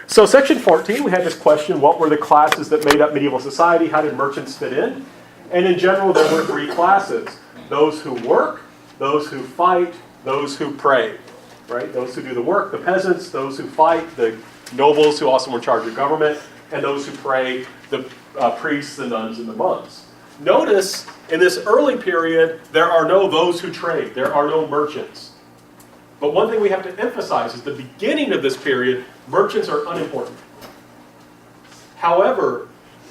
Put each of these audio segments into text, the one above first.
So section 14, we had this question, what were the classes that made up medieval society? How did merchants fit in? And in general, there were three classes. Those who work, those who fight, those who pray. Right? Those who do the work, the peasants, those who fight, the nobles who also were in charge of government, and those who pray, the priests, the nuns, and the monks. Notice, in this early period, there are no those who trade. There are no merchants. But one thing we have to emphasize is the beginning of this period, merchants are unimportant. However,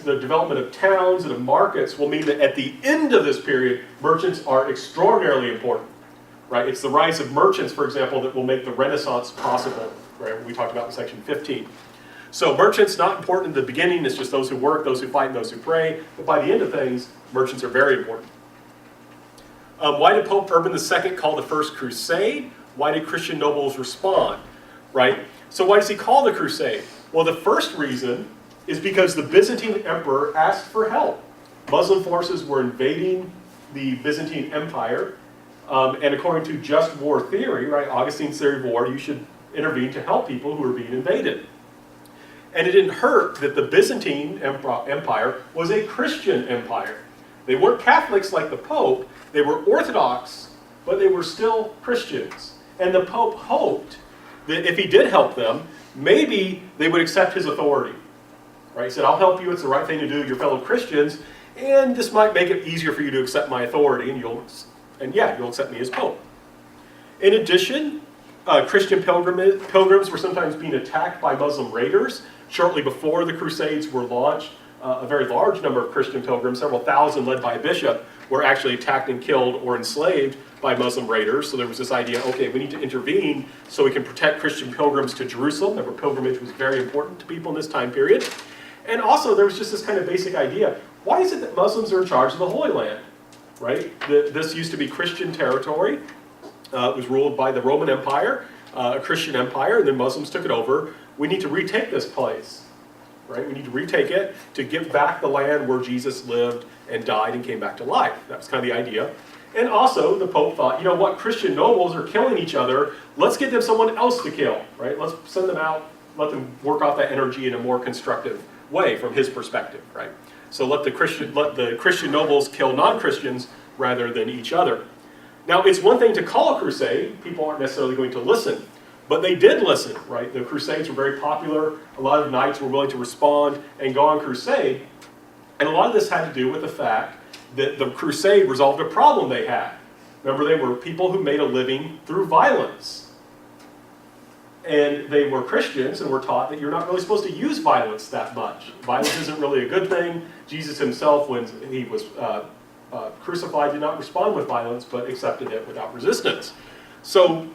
the development of towns and of markets will mean that at the end of this period, merchants are extraordinarily important. Right? It's the rise of merchants, for example, that will make the Renaissance possible, right? We talked about in section 15. So merchants, not important in the beginning, it's just those who work, those who fight, and those who pray. But by the end of things, merchants are very important. Why did Pope Urban II call the First Crusade? Why did Christian nobles respond? Right? So why does he call the crusade? Well, the first reason is because the Byzantine emperor asked for help. Muslim forces were invading the Byzantine Empire. And according to just war theory, right, Augustine's theory of war, you should intervene to help people who are being invaded. And it didn't hurt that the Byzantine Empire was a Christian empire. They weren't Catholics like the Pope, they were Orthodox, but they were still Christians. And the Pope hoped that if he did help them, maybe they would accept his authority. Right? He said, I'll help you, it's the right thing to do, your fellow Christians, and this might make it easier for you to accept my authority, and you'll accept me as Pope. In addition, Christian pilgrims were sometimes being attacked by Muslim raiders. Shortly before the Crusades were launched, a very large number of Christian pilgrims, several thousand led by a bishop, were actually attacked and killed or enslaved by Muslim raiders. So there was this idea, okay, we need to intervene so we can protect Christian pilgrims to Jerusalem. Remember, pilgrimage was very important to people in this time period. And also, there was just this kind of basic idea, why is it that Muslims are in charge of the Holy Land? Right? This used to be Christian territory. It was ruled by the Roman Empire, a Christian empire, and then Muslims took it over. We need to retake this place. Right? We need to retake it to give back the land where Jesus lived and died and came back to life. That was kind of the idea. And also, the Pope thought, you know what, Christian nobles are killing each other. Let's get them someone else to kill. Right? Let's send them out, let them work off that energy in a more constructive way from his perspective. Right? So let the Christian nobles kill non-Christians rather than each other. Now, it's one thing to call a crusade. People aren't necessarily going to listen. But they did listen, right? The crusades were very popular. A lot of knights were willing to respond and go on crusade. And a lot of this had to do with the fact that the crusade resolved a problem they had. Remember, they were people who made a living through violence. And they were Christians and were taught that you're not really supposed to use violence that much. Violence isn't really a good thing. Jesus himself, when he was crucified, did not respond with violence, but accepted it without resistance. So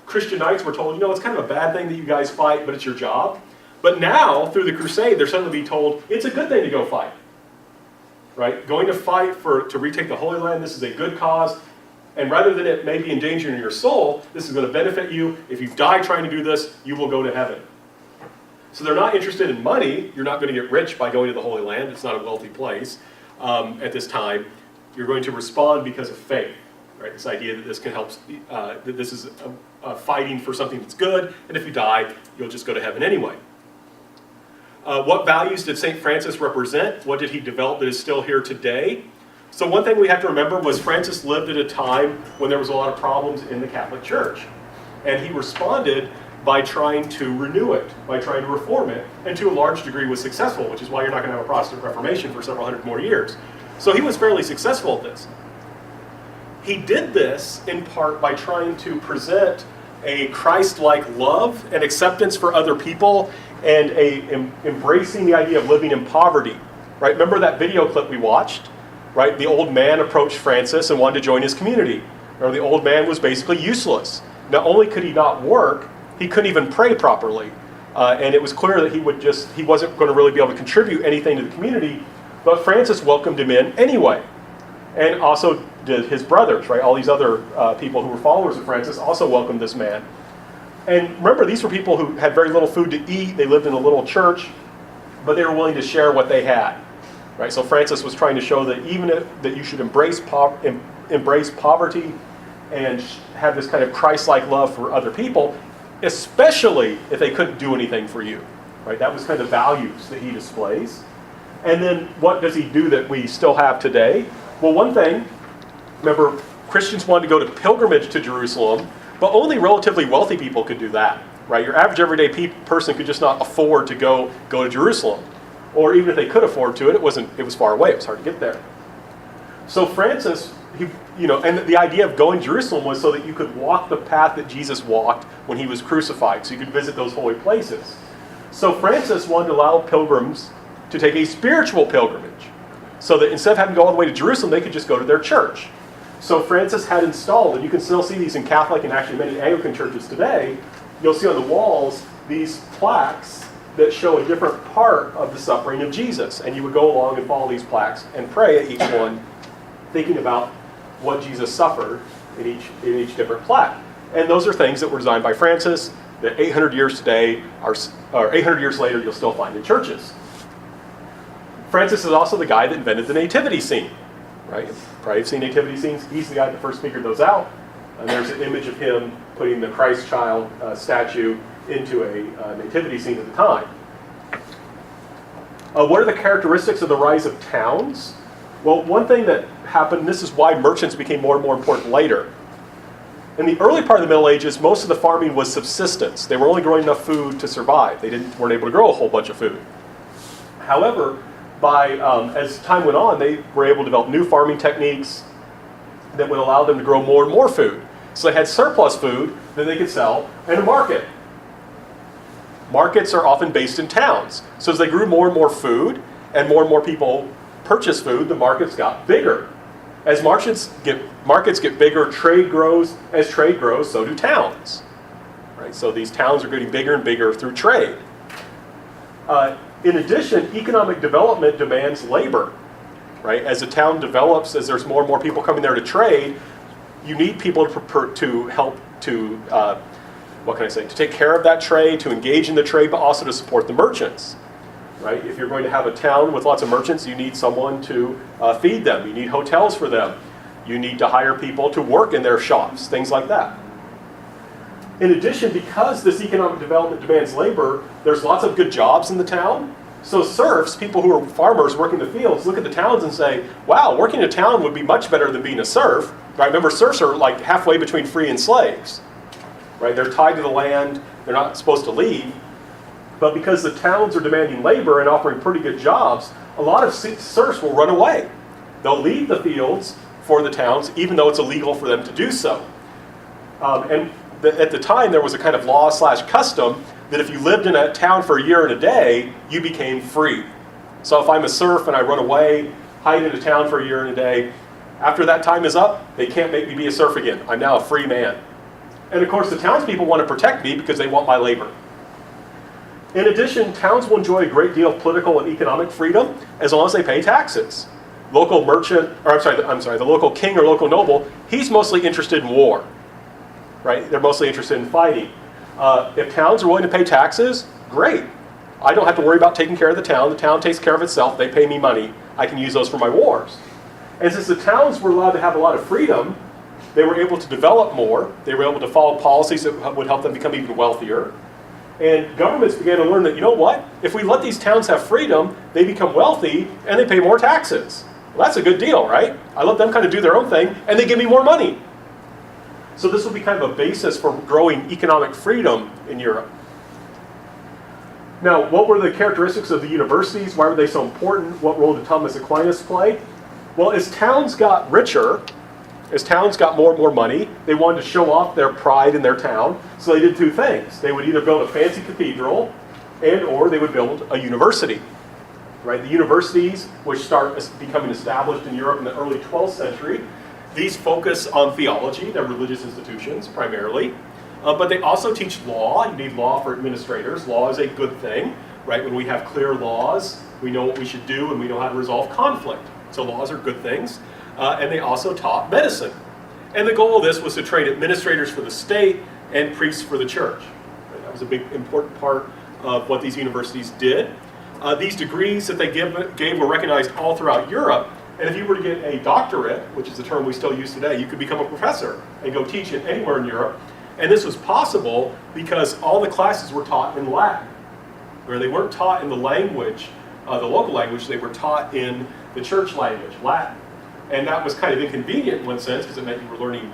Christian knights were told, you know, it's kind of a bad thing that you guys fight, but it's your job. But now, through the crusade, they're suddenly being told, it's a good thing to go fight. Right? Going to fight to retake the Holy Land, this is a good cause. And rather than it may be endangering your soul, this is going to benefit you. If you die trying to do this, you will go to heaven. So they're not interested in money. You're not going to get rich by going to the Holy Land. It's not a wealthy place at this time. You're going to respond because of faith. Right? This idea that this can help, that this is fighting for something that's good, and if you die, you'll just go to heaven anyway. What values did St. Francis represent? What did he develop that is still here today? So one thing we have to remember was Francis lived at a time when there was a lot of problems in the Catholic Church. And he responded by trying to renew it, by trying to reform it, and to a large degree was successful, which is why you're not going to have a Protestant Reformation for several hundred more years. So he was fairly successful at this. He did this in part by trying to present a Christ-like love and acceptance for other people and embracing the idea of living in poverty. Right? Remember that video clip we watched? Right? The old man approached Francis and wanted to join his community. Remember, the old man was basically useless. Not only could he not work, he couldn't even pray properly. And it was clear that he wasn't going to really be able to contribute anything to the community, but Francis welcomed him in anyway. And also did his brothers, right? All these other people who were followers of Francis also welcomed this man. And remember, these were people who had very little food to eat. They lived in a little church, but they were willing to share what they had. Right? So Francis was trying to show that even that you should embrace poverty and have this kind of Christ-like love for other people, especially if they couldn't do anything for you. right? That was kind of the values that he displays. And then what does he do that we still have today? Well, one thing, remember, Christians wanted to go to pilgrimage to Jerusalem, but only relatively wealthy people could do that, right? Your average everyday person could just not afford to go to Jerusalem. Or even if they could afford to, it was far away, it was hard to get there. So Francis, and the idea of going to Jerusalem was so that you could walk the path that Jesus walked when he was crucified, so you could visit those holy places. So Francis wanted to allow pilgrims to take a spiritual pilgrimage, so that instead of having to go all the way to Jerusalem, they could just go to their church. So Francis had installed, and you can still see these in Catholic and actually many Anglican churches today, you'll see on the walls these plaques that show a different part of the suffering of Jesus. And you would go along and follow these plaques and pray at each one, thinking about what Jesus suffered in each different plaque. And those are things that were designed by Francis that 800 years today, or 800 years later, you'll still find in churches. Francis is also the guy that invented the nativity scene, right? You've probably seen nativity scenes. He's the guy that first figured those out. And there's an image of him putting the Christ child statue into a nativity scene at the time. What are the characteristics of the rise of towns? Well, one thing that happened, and this is why merchants became more and more important later. In the early part of the Middle Ages, most of the farming was subsistence. They were only growing enough food to survive. They weren't able to grow a whole bunch of food. However, as time went on, they were able to develop new farming techniques that would allow them to grow more and more food. So they had surplus food that they could sell in a market. Markets are often based in towns. So as they grew more and more people purchased food, the markets got bigger. As markets get bigger, trade grows. As trade grows, so do towns. Right? So these towns are getting bigger and bigger through trade. In addition, economic development demands labor. Right? As a town develops, as there's more and more people coming there to trade, you need people to help to take care of that trade, to engage in the trade, but also to support the merchants. Right? If you're going to have a town with lots of merchants, you need someone to feed them. You need hotels for them. You need to hire people to work in their shops, things like that. In addition, because this economic development demands labor, there's lots of good jobs in the town. So serfs, people who are farmers working the fields, look at the towns and say, wow, working in a town would be much better than being a serf. Right? Remember, serfs are like halfway between free and slaves. Right? They're tied to the land. They're not supposed to leave. But because the towns are demanding labor and offering pretty good jobs, a lot of serfs will run away. They'll leave the fields for the towns, even though it's illegal for them to do so. At the time, there was a kind of law/custom that if you lived in a town for a year and a day, you became free. So if I'm a serf and I run away, hide in a town for a year and a day, after that time is up, they can't make me be a serf again. I'm now a free man. And of course, the townspeople want to protect me because they want my labor. In addition, towns will enjoy a great deal of political and economic freedom as long as they pay taxes. The local king or local noble, he's mostly interested in war. Right? They're mostly interested in fighting. If towns are willing to pay taxes, great. I don't have to worry about taking care of the town. The town takes care of itself. They pay me money. I can use those for my wars. And since the towns were allowed to have a lot of freedom, they were able to develop more. They were able to follow policies that would help them become even wealthier. And governments began to learn that, you know what? If we let these towns have freedom, they become wealthy and they pay more taxes. Well, that's a good deal, right? I let them kind of do their own thing and they give me more money. So this will be kind of a basis for growing economic freedom in Europe. Now, what were the characteristics of the universities? Why were they so important? What role did Thomas Aquinas play? Well, as towns got richer, as towns got more and more money, they wanted to show off their pride in their town. So they did two things. They would either build a fancy cathedral or they would build a university. Right? The universities, which start becoming established in Europe in the early 12th century, these focus on theology. They're religious institutions primarily. But they also teach law. You need law for administrators. Law is a good thing. Right? When we have clear laws, we know what we should do and we know how to resolve conflict. So laws are good things. And they also taught medicine. And the goal of this was to train administrators for the state and priests for the church. Right? That was a big, important part of what these universities did. These degrees that they gave were recognized all throughout Europe. And if you were to get a doctorate, which is a term we still use today, you could become a professor and go teach it anywhere in Europe. And this was possible because all the classes were taught in Latin. where they weren't taught in the language, the local language, they were taught in the church language, Latin. And that was kind of inconvenient in one sense, because it meant you were learning,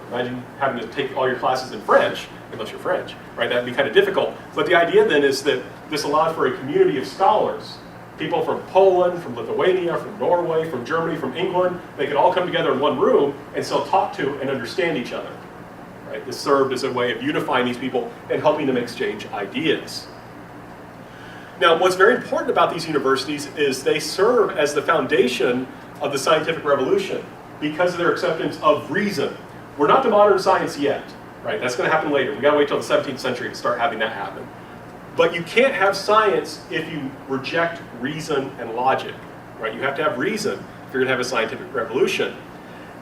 imagine having to take all your classes in French, unless you're French, right? That'd be kind of difficult. But the idea then is that this allowed for a community of scholars, people from Poland, from Lithuania, from Norway, from Germany, from England. They could all come together in one room and still talk to and understand each other. Right? This served as a way of unifying these people and helping them exchange ideas. Now, what's very important about these universities is they serve as the foundation of the scientific revolution because of their acceptance of reason. We're not to modern science yet, right? That's going to happen later. We've got to wait till the 17th century to start having that happen. But you can't have science if you reject reason and logic, right? You have to have reason if you're going to have a scientific revolution.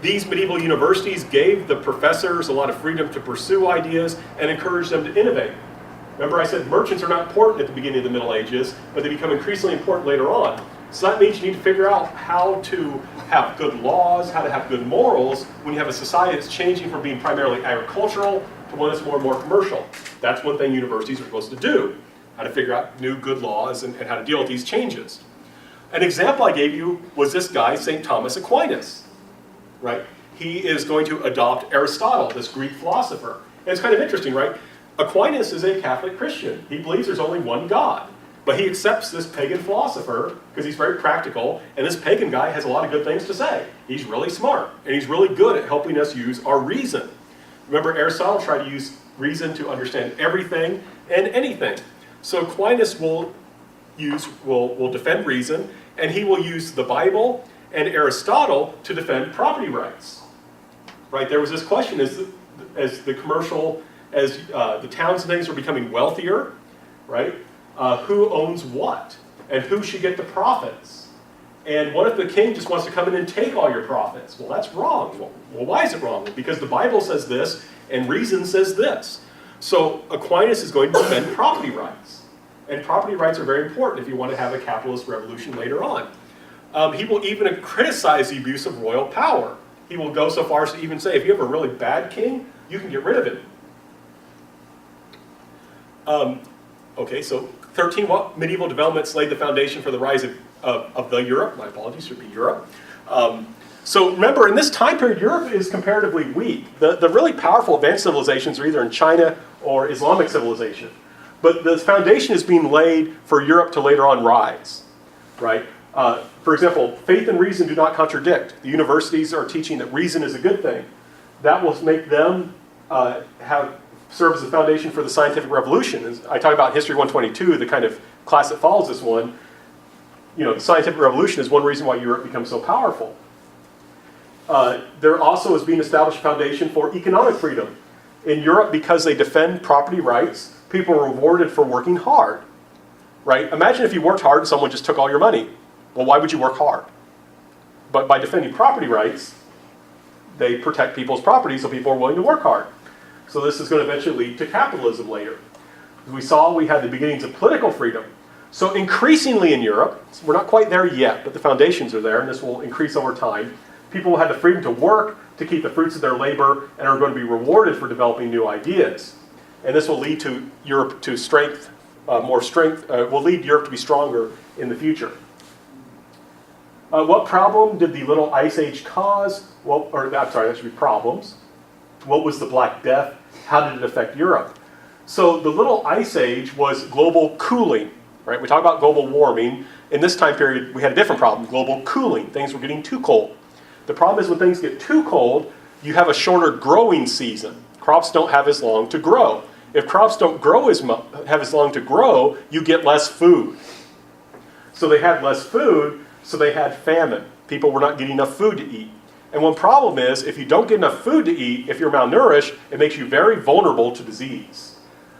These medieval universities gave the professors a lot of freedom to pursue ideas and encouraged them to innovate. Remember I said merchants are not important at the beginning of the Middle Ages, but they become increasingly important later on. So that means you need to figure out how to have good laws, how to have good morals when you have a society that's changing from being primarily agricultural to one that's more and more commercial. That's one thing universities are supposed to do, how to figure out new good laws and how to deal with these changes. An example I gave you was this guy, St. Thomas Aquinas. Right? He is going to adopt Aristotle, this Greek philosopher. And it's kind of interesting, right? Aquinas is a Catholic Christian. He believes there's only one God. But he accepts this pagan philosopher because he's very practical, and this pagan guy has a lot of good things to say. He's really smart, and he's really good at helping us use our reason. Remember, Aristotle tried to use reason to understand everything and anything. So Aquinas will defend reason, and he will use the Bible and Aristotle to defend property rights. Right? There was this question: as the towns and things are becoming wealthier, right? Who owns what, and who should get the profits? And what if the king just wants to come in and take all your profits? Well, that's wrong. Well, why is it wrong? Because the Bible says this, and reason says this. So Aquinas is going to defend property rights, and property rights are very important if you want to have a capitalist revolution later on. He will even criticize the abuse of royal power. He will go so far as to even say, if you have a really bad king, you can get rid of him. Okay, so 13 medieval developments laid the foundation for the rise of the Europe. My apologies, should be Europe. So remember, in this time period, Europe is comparatively weak. The really powerful advanced civilizations are either in China or Islamic civilization. But the foundation is being laid for Europe to later on rise, right? For example, faith and reason do not contradict. The universities are teaching that reason is a good thing. That will make them serve as the foundation for the scientific revolution. As I talk about History 122, the kind of class that follows this one. The scientific revolution is one reason why Europe becomes so powerful. There also is being established a foundation for economic freedom. In Europe, because they defend property rights, people are rewarded for working hard. Right? Imagine if you worked hard and someone just took all your money. Well, why would you work hard? But by defending property rights, they protect people's property so people are willing to work hard. So this is going to eventually lead to capitalism later. As we saw, we had the beginnings of political freedom. So increasingly in Europe, we're not quite there yet, but the foundations are there, and this will increase over time. People will have the freedom to work, to keep the fruits of their labor, and are going to be rewarded for developing new ideas. And this will lead to Europe to strength, will lead Europe to be stronger in the future. What problem did the Little Ice Age cause? That should be problems. What was the Black Death? How did it affect Europe? So the Little Ice Age was global cooling, right? We talk about global warming. In this time period, we had a different problem, global cooling. Things were getting too cold. The problem is when things get too cold, you have a shorter growing season. Crops don't have as long to grow. If crops don't have as long to grow, you get less food. So they had less food, so they had famine. People were not getting enough food to eat. And one problem is, if you don't get enough food to eat, if you're malnourished, it makes you very vulnerable to disease.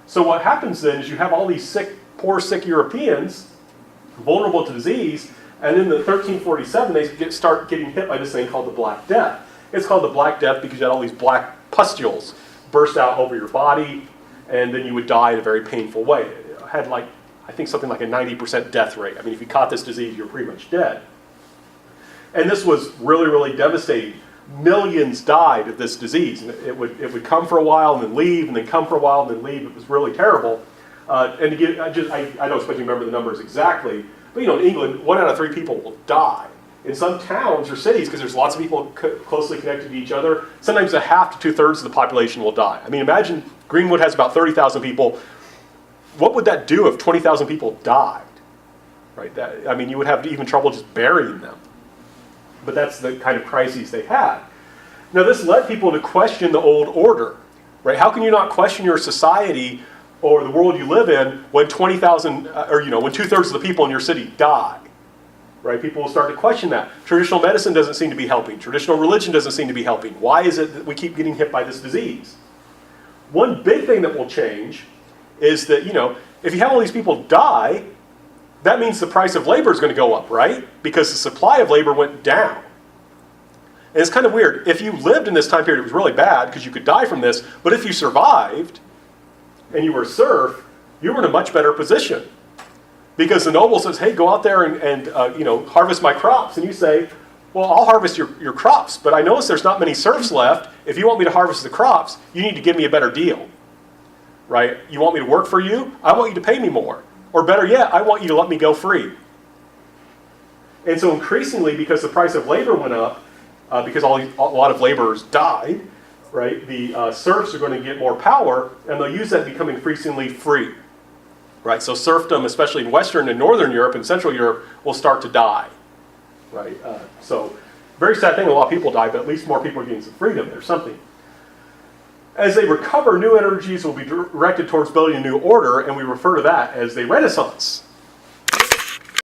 So what happens then is you have all these poor sick Europeans, vulnerable to disease, and in 1347 they start getting hit by this thing called the Black Death. It's called the Black Death because you had all these black pustules burst out over your body, and then you would die in a very painful way. It had I think something like a 90% death rate. I mean, if you caught this disease, you're pretty much dead. And this was really, really devastating. Millions died of this disease. And it would come for a while and then leave, and then come for a while and then leave. It was really terrible. And to get, I don't expect you to remember the numbers exactly, but in England, 1 out of 3 people will die. In some towns or cities, because there's lots of people closely connected to each other, sometimes a half to 2/3 of the population will die. I mean, imagine Greenwood has about 30,000 people. What would that do if 20,000 people died? Right? You would have even trouble just burying them. But that's the kind of crises they had. Now, this led people to question the old order. Right? How can you not question your society or the world you live in when 20,000, when 2/3 of the people in your city die? Right? People will start to question that. Traditional medicine doesn't seem to be helping. Traditional religion doesn't seem to be helping. Why is it that we keep getting hit by this disease? One big thing that will change is that, if you have all these people die, that means the price of labor is going to go up, right? Because the supply of labor went down. And it's kind of weird. If you lived in this time period, it was really bad because you could die from this. But if you survived and you were a serf, you were in a much better position. Because the noble says, hey, go out there and harvest my crops. And you say, well, I'll harvest your crops, but I notice there's not many serfs left. If you want me to harvest the crops, you need to give me a better deal. Right? You want me to work for you? I want you to pay me more. Or better yet, I want you to let me go free. And so increasingly, because the price of labor went up, because a lot of laborers died, right, the serfs are going to get more power, and they'll use that to become increasingly free. Right, so serfdom, especially in Western and Northern Europe and Central Europe, will start to die. Right, so very sad thing. A lot of people die, but at least more people are getting some freedom. There's something. As they recover, new energies will be directed towards building a new order, and we refer to that as the Renaissance.